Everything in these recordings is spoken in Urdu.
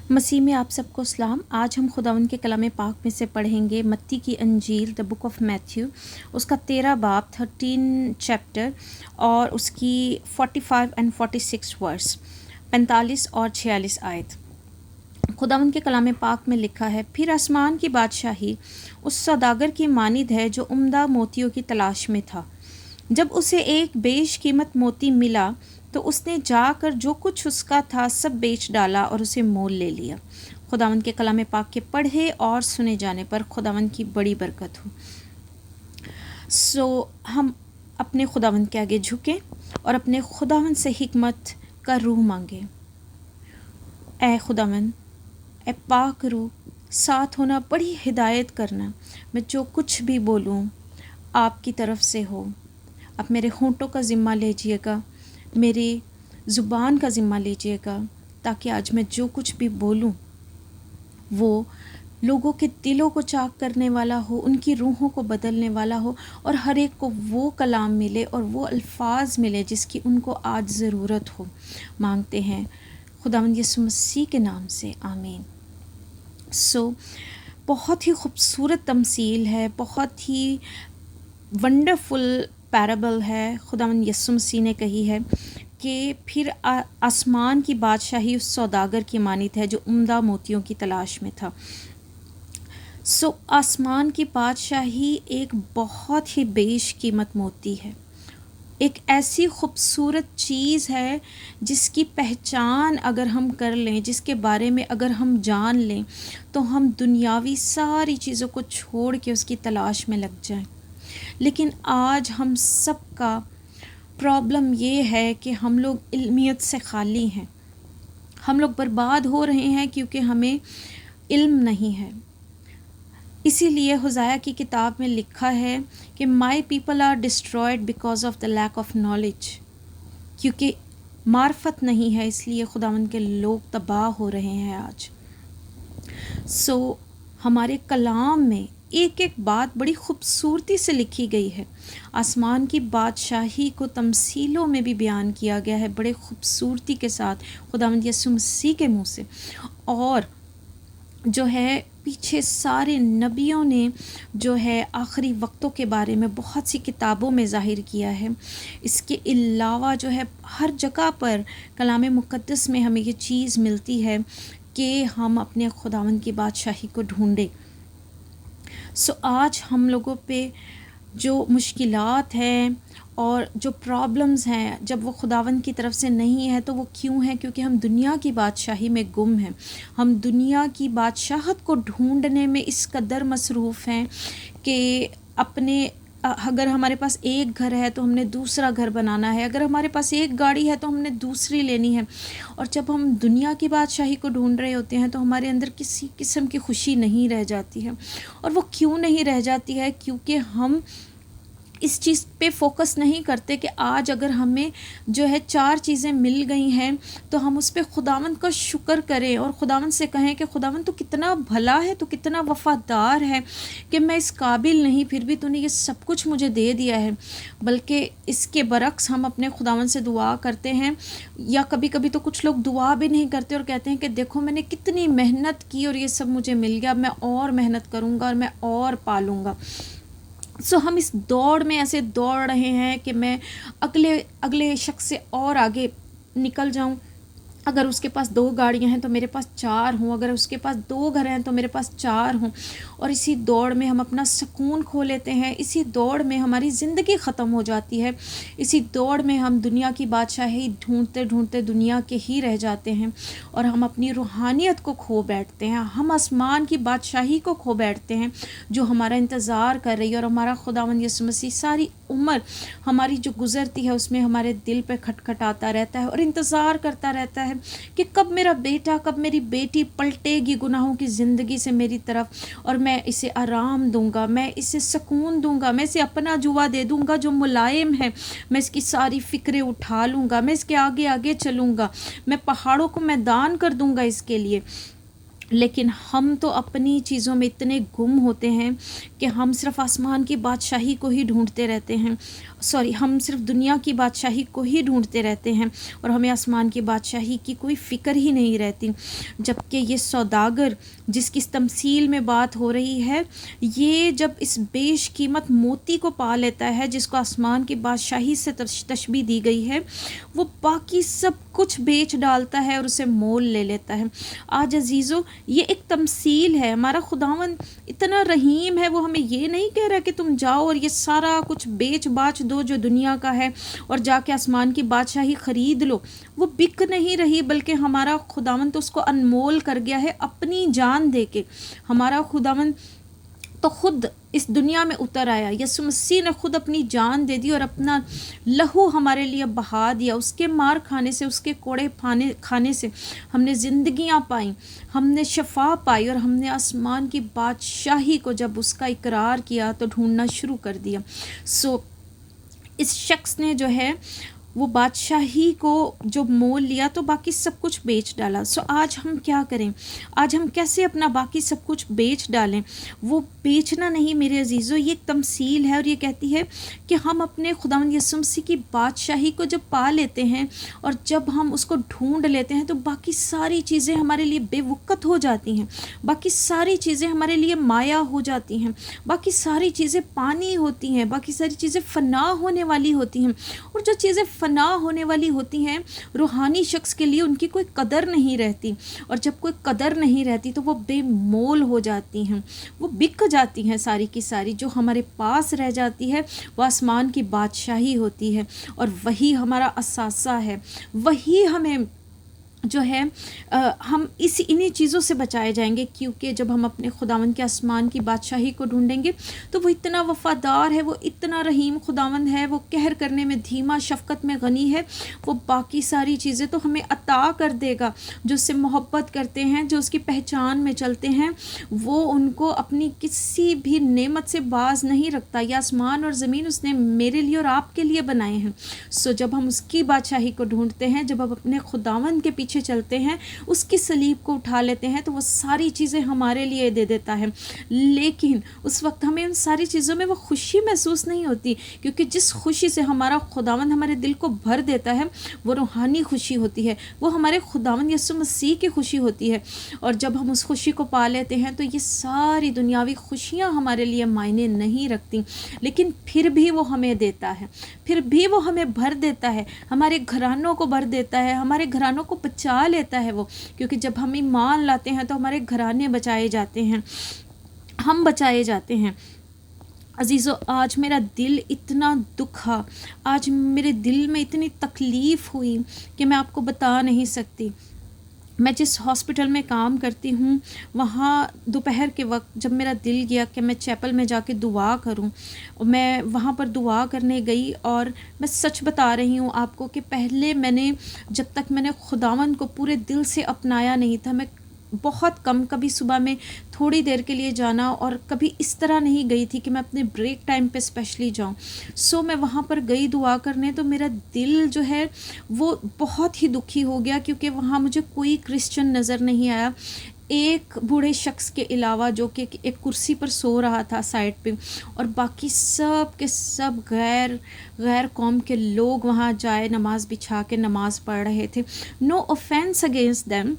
مسیح میں آپ سب کو سلام۔ آج ہم خداوند کے کلام پاک میں سے پڑھیں گے متی کی انجیل دا بک آف میتھیو، اس کا 13 باب 13 چیپٹر اور اس کی 45 اینڈ 46 ورس 45 اور 46 آیت۔ خداوند کے کلام پاک میں لکھا ہے، پھر آسمان کی بادشاہی اس سوداگر کی مانند ہے جو عمدہ موتیوں کی تلاش میں تھا۔ جب اسے ایک بیش قیمت موتی ملا تو اس نے جا کر جو کچھ اس کا تھا سب بیچ ڈالا اور اسے مول لے لیا۔ خداوند کے کلام پاک کے پڑھے اور سنے جانے پر خداوند کی بڑی برکت ہو۔ ہم اپنے خداوند کے آگے جھکیں اور اپنے خداوند سے حکمت کا روح مانگیں۔ اے خداوند، اے پاک روح، ساتھ ہونا، بڑی ہدایت کرنا، میں جو کچھ بھی بولوں آپ کی طرف سے ہو۔ آپ میرے ہونٹوں کا ذمہ لیجئے گا، میری زبان کا ذمہ لیجئے گا، تاکہ آج میں جو کچھ بھی بولوں وہ لوگوں کے دلوں کو چاک کرنے والا ہو، ان کی روحوں کو بدلنے والا ہو، اور ہر ایک کو وہ کلام ملے اور وہ الفاظ ملے جس کی ان کو آج ضرورت ہو۔ مانگتے ہیں خداوند یسوع مسیح کے نام سے، آمین۔ بہت ہی خوبصورت تمثیل ہے، بہت ہی ونڈرفل پیرابل ہے خداوند یسوع مسیح نے کہی ہے کہ پھر آسمان کی بادشاہی اس سوداگر کی مانند ہے جو عمدہ موتیوں کی تلاش میں تھا۔ آسمان کی بادشاہی ایک بہت ہی بیش قیمت موتی ہے، ایک ایسی خوبصورت چیز ہے جس کی پہچان اگر ہم کر لیں، جس کے بارے میں اگر ہم جان لیں تو ہم دنیاوی ساری چیزوں کو چھوڑ کے اس کی تلاش میں لگ جائیں۔ لیکن آج ہم سب کا پرابلم یہ ہے کہ ہم لوگ علمیت سے خالی ہیں، ہم لوگ برباد ہو رہے ہیں کیونکہ ہمیں علم نہیں ہے۔ اسی لیے ہوزایا کی کتاب میں لکھا ہے کہ my people are destroyed because of the lack of knowledge, کیونکہ معرفت نہیں ہے، اس لیے خداوند کے لوگ تباہ ہو رہے ہیں آج۔ ہمارے کلام میں ایک ایک بات بڑی خوبصورتی سے لکھی گئی ہے۔ آسمان کی بادشاہی کو تمثیلوں میں بھی بیان کیا گیا ہے بڑے خوبصورتی کے ساتھ خداوند یسوع مسیح کے منہ سے، اور جو ہے پیچھے سارے نبیوں نے جو ہے آخری وقتوں کے بارے میں بہت سی کتابوں میں ظاہر کیا ہے۔ اس کے علاوہ جو ہے ہر جگہ پر کلام مقدس میں ہمیں یہ چیز ملتی ہے کہ ہم اپنے خداوند کی بادشاہی کو ڈھونڈیں۔ آج ہم لوگوں پہ جو مشکلات ہیں اور جو پرابلمز ہیں، جب وہ خداوند کی طرف سے نہیں ہے تو وہ کیوں ہیں؟ کیونکہ ہم دنیا کی بادشاہی میں گم ہیں، ہم دنیا کی بادشاہت کو ڈھونڈنے میں اس قدر مصروف ہیں کہ اگر ہمارے پاس ایک گھر ہے تو ہم نے دوسرا گھر بنانا ہے، اگر ہمارے پاس ایک گاڑی ہے تو ہم نے دوسری لینی ہے، اور جب ہم دنیا کی بادشاہی کو ڈھونڈ رہے ہوتے ہیں تو ہمارے اندر کسی قسم کی خوشی نہیں رہ جاتی ہے۔ اور وہ کیوں نہیں رہ جاتی ہے؟ کیونکہ ہم اس چیز پہ فوکس نہیں کرتے کہ آج اگر ہمیں جو ہے 4 چیزیں مل گئی ہیں تو ہم اس پہ خداوند کا شکر کریں اور خداوند سے کہیں کہ خداوند تو کتنا بھلا ہے، تو کتنا وفادار ہے کہ میں اس قابل نہیں، پھر بھی تو نے یہ سب کچھ مجھے دے دیا ہے۔ بلکہ اس کے برعکس ہم اپنے خداوند سے دعا کرتے ہیں، یا کبھی کبھی تو کچھ لوگ دعا بھی نہیں کرتے اور کہتے ہیں کہ دیکھو میں نے کتنی محنت کی اور یہ سب مجھے مل گیا، میں اور محنت کروں گا اور میں اور پالوں گا۔ ہم اس دوڑ میں ایسے دوڑ رہے ہیں کہ میں اگلے شخص سے اور آگے نکل جاؤں۔ اگر اس کے پاس 2 گاڑیاں ہیں تو میرے پاس 4 ہوں، اگر اس کے پاس 2 گھر ہیں تو میرے پاس 4 ہوں، اور اسی دوڑ میں ہم اپنا سکون کھو لیتے ہیں، اسی دوڑ میں ہماری زندگی ختم ہو جاتی ہے، اسی دوڑ میں ہم دنیا کی بادشاہی ڈھونڈتے ڈھونڈتے دنیا کے ہی رہ جاتے ہیں، اور ہم اپنی روحانیت کو کھو بیٹھتے ہیں، ہم آسمان کی بادشاہی کو کھو بیٹھتے ہیں جو ہمارا انتظار کر رہی ہے۔ اور ہمارا خداوند یسوع مسیح ساری عمر ہماری جو گزرتی ہے اس میں ہمارے دل پہ کھٹکھٹاتا رہتا ہے اور انتظار کرتا رہتا ہے کہ کب میرا بیٹا، کب میری بیٹی پلٹے گی گناہوں کی زندگی سے میری طرف، اور میں اسے آرام دوں گا، میں اسے سکون دوں گا، میں اسے اپنا جوا دے دوں گا جو ملائم ہے، میں اس کی ساری فکریں اٹھا لوں گا، میں اس کے آگے آگے چلوں گا، میں پہاڑوں کو میدان کر دوں گا اس کے لیے۔ لیکن ہم تو اپنی چیزوں میں اتنے گم ہوتے ہیں کہ ہم صرف آسمان کی بادشاہی کو ہی ڈھونڈتے رہتے ہیں، ہم صرف دنیا کی بادشاہی کو ہی ڈھونڈتے رہتے ہیں اور ہمیں آسمان کی بادشاہی کی کوئی فکر ہی نہیں رہتی۔ جبکہ یہ سوداگر جس کی تمثیل میں بات ہو رہی ہے، یہ جب اس بیش قیمت موتی کو پا لیتا ہے جس کو آسمان کی بادشاہی سے تشبیہ دی گئی ہے، وہ باقی سب کچھ بیچ ڈالتا ہے اور اسے مول لے لیتا ہے۔ آج عزیزو، یہ ایک تمثیل ہے، ہمارا خداوند اتنا رحیم ہے، وہ ہمیں یہ نہیں کہہ رہا کہ تم جاؤ اور یہ سارا کچھ بیچ باچ دو جو دنیا کا ہے اور جا کے آسمان کی بادشاہی خرید لو۔ وہ بک نہیں رہی، بلکہ ہمارا خداوند تو اس کو انمول کر گیا ہے اپنی جان دے کے۔ ہمارا خداوند تو خود اس دنیا میں اتر آیا، یسوع مسیح نے خود اپنی جان دے دی اور اپنا لہو ہمارے لیے بہا دیا۔ اس کے مار کھانے سے، اس کے کوڑے کھانے سے ہم نے زندگیاں پائیں، ہم نے شفا پائی، اور ہم نے آسمان کی بادشاہی کو جب اس کا اقرار کیا تو ڈھونڈنا شروع کر دیا۔ اس شخص نے جو ہے وہ بادشاہی کو جو مول لیا تو باقی سب کچھ بیچ ڈالا۔ آج ہم کیا کریں؟ آج ہم کیسے اپنا باقی سب کچھ بیچ ڈالیں؟ وہ بیچنا نہیں میرے عزیزو، یہ ایک تمثیل ہے اور یہ کہتی ہے کہ ہم اپنے خداوند یسوع مسیح کی بادشاہی کو جب پا لیتے ہیں اور جب ہم اس کو ڈھونڈ لیتے ہیں تو باقی ساری چیزیں ہمارے لیے بے وقت ہو جاتی ہیں، باقی ساری چیزیں ہمارے لیے مایا ہو جاتی ہیں، باقی ساری چیزیں پانی ہوتی ہیں، باقی ساری چیزیں فنا ہونے والی ہوتی ہیں، اور جو چیزیں فنا ہونے والی ہوتی ہیں روحانی شخص کے لیے ان کی کوئی قدر نہیں رہتی، اور جب کوئی قدر نہیں رہتی تو وہ بے مول ہو جاتی ہیں، وہ بک جاتی ہیں ساری کی ساری۔ جو ہمارے پاس رہ جاتی ہے وہ آسمان کی بادشاہی ہوتی ہے، اور وہی ہمارا اثاثہ ہے، وہی ہمیں جو ہے ہم انہی چیزوں سے بچائے جائیں گے، کیونکہ جب ہم اپنے خداوند کے آسمان کی بادشاہی کو ڈھونڈیں گے تو وہ اتنا وفادار ہے، وہ اتنا رحیم خداوند ہے، وہ قہر کرنے میں دھیما، شفقت میں غنی ہے، وہ باقی ساری چیزیں تو ہمیں عطا کر دے گا۔ جو اس سے محبت کرتے ہیں، جو اس کی پہچان میں چلتے ہیں، وہ ان کو اپنی کسی بھی نعمت سے باز نہیں رکھتا۔ یہ آسمان اور زمین اس نے میرے لیے اور آپ کے لیے بنائے ہیں۔ جب ہم اس کی بادشاہی کو ڈھونڈتے ہیں، جب ہم اپنے خداوند کے پیچھے چلتے ہیں، اس کی صلیب کو اٹھا لیتے ہیں، تو وہ ساری چیزیں ہمارے لیے دے دیتا ہے۔ لیکن اس وقت ہمیں ان ساری چیزوں میں وہ خوشی محسوس نہیں ہوتی، کیونکہ جس خوشی سے ہمارا خداوند ہمارے دل کو بھر دیتا ہے وہ روحانی خوشی ہوتی ہے، وہ ہمارے خداوند یسوع مسیح کی خوشی ہوتی ہے۔ اور جب ہم اس خوشی کو پا لیتے ہیں تو یہ ساری دنیاوی خوشیاں ہمارے لیے معنی نہیں رکھتی، لیکن پھر بھی وہ ہمیں دیتا ہے، پھر بھی وہ ہمیں بھر دیتا ہے، ہمارے گھرانوں کو بھر دیتا ہے، ہمارے گھرانوں کو بچا لیتا ہے وہ، کیونکہ جب ہم ایمان لاتے ہیں تو ہمارے گھرانے بچائے جاتے ہیں، ہم بچائے جاتے ہیں۔ عزیزو، آج میرا دل اتنا دکھا، آج میرے دل میں اتنی تکلیف ہوئی کہ میں آپ کو بتا نہیں سکتی۔ میں جس ہاسپٹل میں کام کرتی ہوں، وہاں دوپہر کے وقت جب میرا دل گیا کہ میں چیپل میں جا کے دعا کروں، میں وہاں پر دعا کرنے گئی، اور میں سچ بتا رہی ہوں آپ کو کہ پہلے جب تک میں نے خداوند کو پورے دل سے اپنایا نہیں تھا، میں بہت کم، کبھی صبح میں تھوڑی دیر کے لیے جانا، اور کبھی اس طرح نہیں گئی تھی کہ میں اپنے بریک ٹائم پہ اسپیشلی جاؤں۔ میں وہاں پر گئی دعا کرنے، تو میرا دل جو ہے وہ بہت ہی دکھی ہو گیا، کیونکہ وہاں مجھے کوئی کرسچن نظر نہیں آیا، ایک بوڑھے شخص کے علاوہ جو کہ ایک کرسی پر سو رہا تھا سائڈ پہ، اور باقی سب کے سب غیر قوم کے لوگ وہاں جائے نماز بچھا کے نماز پڑھ رہے تھے۔ نو اوفینس اگینسٹ دیم،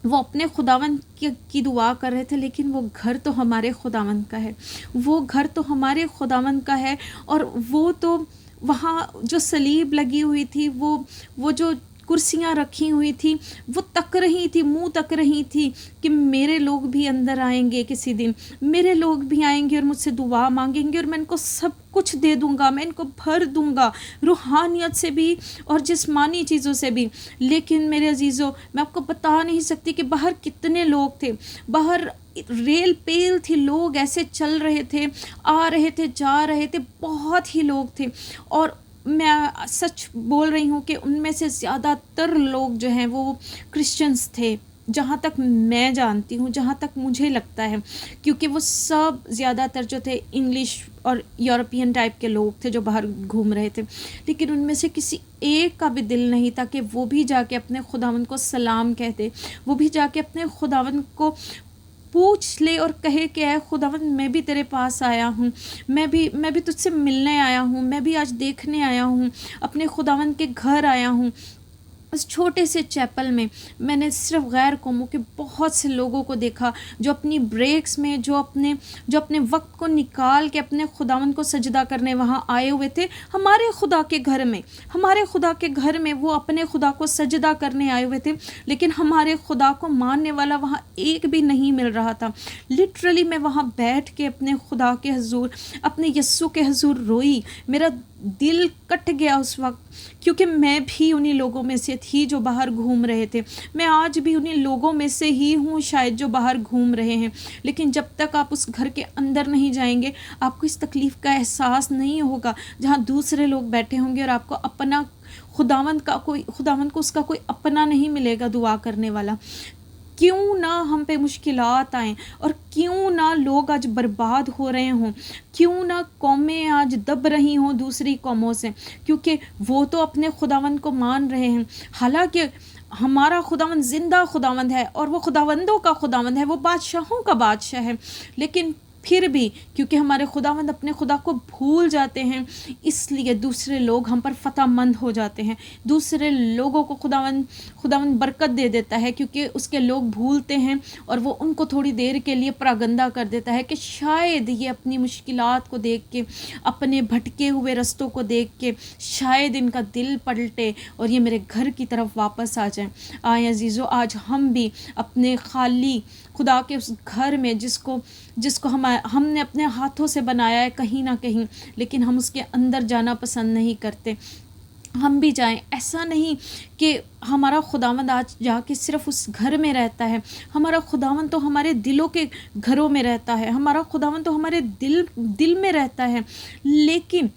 وہ اپنے خداوند کی دعا کر رہے تھے، لیکن وہ گھر تو ہمارے خداوند کا ہے، وہ گھر تو ہمارے خداوند کا ہے، اور وہ تو وہاں جو صلیب لگی ہوئی تھی، وہ جو کرسیاں رکھی ہوئی تھی، وہ تک رہی تھی، منہ تک رہی تھی کہ میرے لوگ بھی اندر آئیں گے کسی دن، میرے لوگ بھی آئیں گے اور مجھ سے دعا مانگیں گے، اور میں ان کو سب کچھ دے دوں گا، میں ان کو بھر دوں گا، روحانیت سے بھی اور جسمانی چیزوں سے بھی۔ لیکن میرے عزیزو، میں آپ کو بتا نہیں سکتی کہ باہر کتنے لوگ تھے، باہر ریل پیل تھی، لوگ ایسے چل رہے تھے، آ رہے تھے، جا رہے تھے، بہت ہی لوگ تھے، اور میں سچ بول رہی ہوں کہ ان میں سے زیادہ تر لوگ جو ہیں وہ کرسچنز تھے، جہاں تک میں جانتی ہوں، جہاں تک مجھے لگتا ہے، کیونکہ وہ سب زیادہ تر جو تھے انگلش اور یورپین ٹائپ کے لوگ تھے جو باہر گھوم رہے تھے، لیکن ان میں سے کسی ایک کا بھی دل نہیں تھا کہ وہ بھی جا کے اپنے خداوند کو سلام کہتے، وہ بھی جا کے اپنے خداوند کو پوچھ لے اور کہے کہ اے خداوند میں بھی تیرے پاس آیا ہوں، میں بھی تجھ سے ملنے آیا ہوں، میں بھی آج دیکھنے آیا ہوں، اپنے خداوند کے گھر آیا ہوں۔ اس چھوٹے سے چیپل میں نے صرف غیر قوموں کے بہت سے لوگوں کو دیکھا جو اپنی بریکس میں جو اپنے وقت کو نکال کے اپنے خداوند کو سجدہ کرنے وہاں آئے ہوئے تھے، ہمارے خدا کے گھر میں وہ اپنے خدا کو سجدہ کرنے آئے ہوئے تھے، لیکن ہمارے خدا کو ماننے والا وہاں ایک بھی نہیں مل رہا تھا۔ لٹرلی میں وہاں بیٹھ کے اپنے خدا کے حضور، اپنے یسوع کے حضور روئی، میرا دل کٹ گیا اس وقت، کیونکہ میں بھی انہی لوگوں میں سے تھی جو باہر گھوم رہے تھے، میں آج بھی انہی لوگوں میں سے ہی ہوں شاید جو باہر گھوم رہے ہیں، لیکن جب تک آپ اس گھر کے اندر نہیں جائیں گے آپ کو اس تکلیف کا احساس نہیں ہوگا، جہاں دوسرے لوگ بیٹھے ہوں گے اور آپ کو اپنا خداوند کو اس کا کوئی اپنا نہیں ملے گا دعا کرنے والا۔ کیوں نہ ہم پہ مشکلات آئیں اور کیوں نہ لوگ آج برباد ہو رہے ہوں، کیوں نہ قومیں آج دب رہی ہوں دوسری قوموں سے، کیونکہ وہ تو اپنے خداوند کو مان رہے ہیں، حالانکہ ہمارا خداوند زندہ خداوند ہے اور وہ خداوندوں کا خداوند ہے، وہ بادشاہوں کا بادشاہ ہے، لیکن پھر بھی کیونکہ ہمارے خداوند اپنے خدا کو بھول جاتے ہیں، اس لیے دوسرے لوگ ہم پر فتح مند ہو جاتے ہیں، دوسرے لوگوں کو خداوند برکت دے دیتا ہے، کیونکہ اس کے لوگ بھولتے ہیں اور وہ ان کو تھوڑی دیر کے لیے پراگندہ کر دیتا ہے کہ شاید یہ اپنی مشکلات کو دیکھ کے، اپنے بھٹکے ہوئے رستوں کو دیکھ کے شاید ان کا دل پلٹے اور یہ میرے گھر کی طرف واپس آ جائیں۔ آئے عزیزو، آج ہم بھی اپنے خالی خدا کے اس گھر میں جس کو ہم نے اپنے ہاتھوں سے بنایا ہے کہیں نہ کہیں، لیکن ہم اس کے اندر جانا پسند نہیں کرتے، ہم بھی جائیں۔ ایسا نہیں کہ ہمارا خداوند آج جا کے صرف اس گھر میں رہتا ہے، ہمارا خداوند تو ہمارے دلوں کے گھروں میں رہتا ہے، ہمارا خداوند تو ہمارے دل میں رہتا ہے، لیکن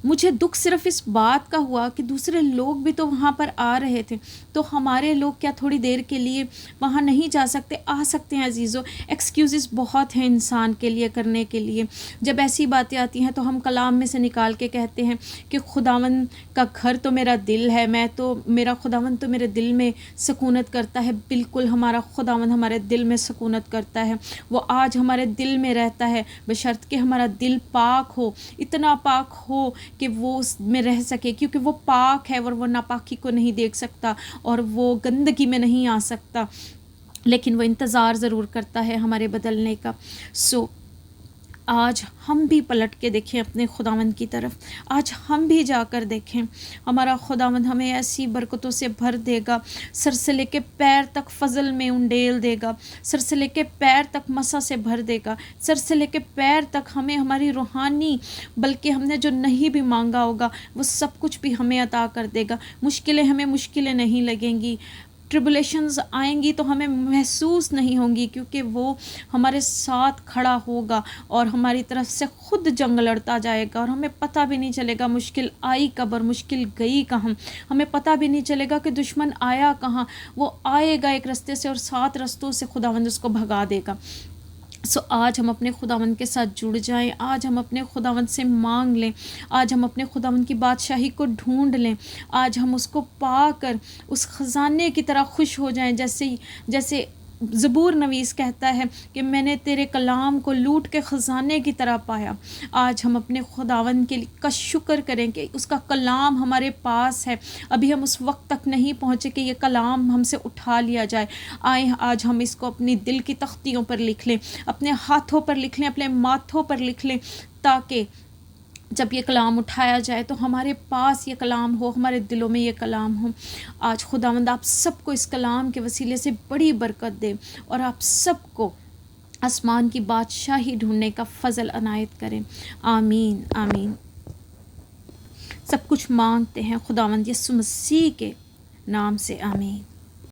مجھے دکھ صرف اس بات کا ہوا کہ دوسرے لوگ بھی تو وہاں پر آ رہے تھے، تو ہمارے لوگ کیا تھوڑی دیر کے لیے وہاں نہیں جا سکتے؟ آ سکتے ہیں عزیزو، ایکسکیوزز بہت ہیں انسان کے لیے کرنے کے لیے۔ جب ایسی باتیں آتی ہیں تو ہم کلام میں سے نکال کے کہتے ہیں کہ خداوند کا گھر تو میرا دل ہے، میرا خداوند تو میرے دل میں سکونت کرتا ہے۔ بالکل، ہمارا خداوند ہمارے دل میں سکونت کرتا ہے، وہ آج ہمارے دل میں رہتا ہے، بشرط کہ ہمارا دل پاک ہو، اتنا پاک ہو کہ وہ اس میں رہ سکے، کیونکہ وہ پاک ہے اور وہ ناپاکی کو نہیں دیکھ سکتا اور وہ گندگی میں نہیں آ سکتا، لیکن وہ انتظار ضرور کرتا ہے ہمارے بدلنے کا۔ آج ہم بھی پلٹ کے دیکھیں اپنے خداوند کی طرف، آج ہم بھی جا کر دیکھیں، ہمارا خداوند ہمیں ایسی برکتوں سے بھر دے گا، سر سے لے کے پیر تک فضل میں انڈیل دے گا، سر سے لے کے پیر تک مسا سے بھر دے گا، سر سے لے کے پیر تک ہمیں ہماری روحانی، بلکہ ہم نے جو نہیں بھی مانگا ہوگا وہ سب کچھ بھی ہمیں عطا کر دے گا۔ ہمیں مشکلیں نہیں لگیں گی، ٹربولیشنز آئیں گی تو ہمیں محسوس نہیں ہوں گی، کیونکہ وہ ہمارے ساتھ کھڑا ہوگا اور ہماری طرف سے خود جنگ لڑتا جائے گا، اور ہمیں پتہ بھی نہیں چلے گا مشکل آئی کب اور مشکل گئی کہاں، ہمیں پتہ بھی نہیں چلے گا کہ دشمن آیا کہاں، وہ آئے گا ایک رستے سے اور 7 رستوں سے خداوند اس کو بھگا دے گا۔ آج ہم اپنے خداوند کے ساتھ جڑ جائیں، آج ہم اپنے خداوند سے مانگ لیں، آج ہم اپنے خداوند کی بادشاہی کو ڈھونڈ لیں، آج ہم اس کو پا کر اس خزانے کی طرح خوش ہو جائیں، جیسے زبور نویس کہتا ہے کہ میں نے تیرے کلام کو لوٹ کے خزانے کی طرح پایا۔ آج ہم اپنے خداوند کا شکر کریں کہ اس کا کلام ہمارے پاس ہے، ابھی ہم اس وقت تک نہیں پہنچے کہ یہ کلام ہم سے اٹھا لیا جائے۔ آئیں آج ہم اس کو اپنی دل کی تختیوں پر لکھ لیں، اپنے ہاتھوں پر لکھ لیں، اپنے ماتھوں پر لکھ لیں، تاکہ جب یہ کلام اٹھایا جائے تو ہمارے پاس یہ کلام ہو، ہمارے دلوں میں یہ کلام ہو۔ آج خداوند آپ سب کو اس کلام کے وسیلے سے بڑی برکت دے اور آپ سب کو آسمان کی بادشاہی ڈھونڈنے کا فضل عنایت کریں۔ آمین آمین۔ سب کچھ مانگتے ہیں خداوند یسوع مسیح کے نام سے، آمین۔